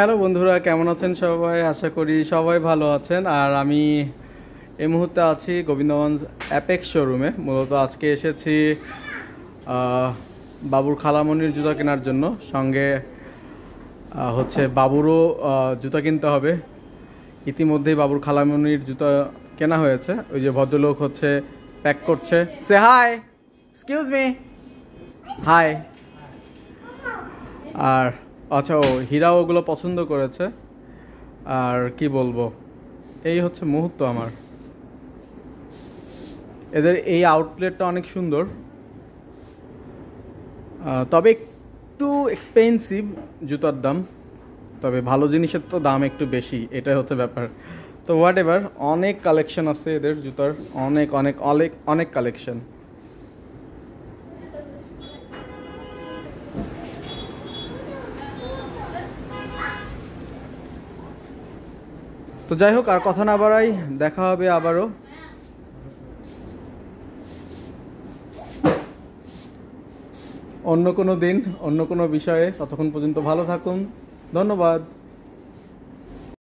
Hello বন্ধুরা, কেমন আছেন সবাই? আশা করি সবাই ভালো আছেন। আর আমি এই মুহূর্তে আছি গোবিন্দগঞ্জ অ্যাপেক্স শোরুমে। মূলত আজকে এসেছি বাবুর খালামণির জুতা কেনার জন্য। সঙ্গে হচ্ছে বাবুরও জুতা কিনতে হবে। ইতিমধ্যেই বাবুর খালামণির জুতা কেনা হয়েছে। ওই যে ভদ্রলোক হচ্ছে প্যাক করছে। সে হাই, এক্সকিউজ মি, হাই। আর আচ্ছা, ও হীরা ওগুলো পছন্দ করেছে। আর কি বলবো, এই হচ্ছে মুহূর্ত আমার। এদের এই আউটলেটটা অনেক সুন্দর, তবে একটু এক্সপেন্সিভ জুতার দাম। তবে ভালো জিনিসের তো দাম একটু বেশি, এটাই হচ্ছে ব্যাপার। তো হোয়াট এভার, অনেক কালেকশন আছে এদের জুতার, অনেক অনেক অনেক অনেক কালেকশন। তো যাই হোক, আর কথা না বাড়াই, দেখা হবে আবারও অন্য কোনো দিন, অন্য কোনো বিষয়ে। ততক্ষণ পর্যন্ত ভালো থাকুন। ধন্যবাদ।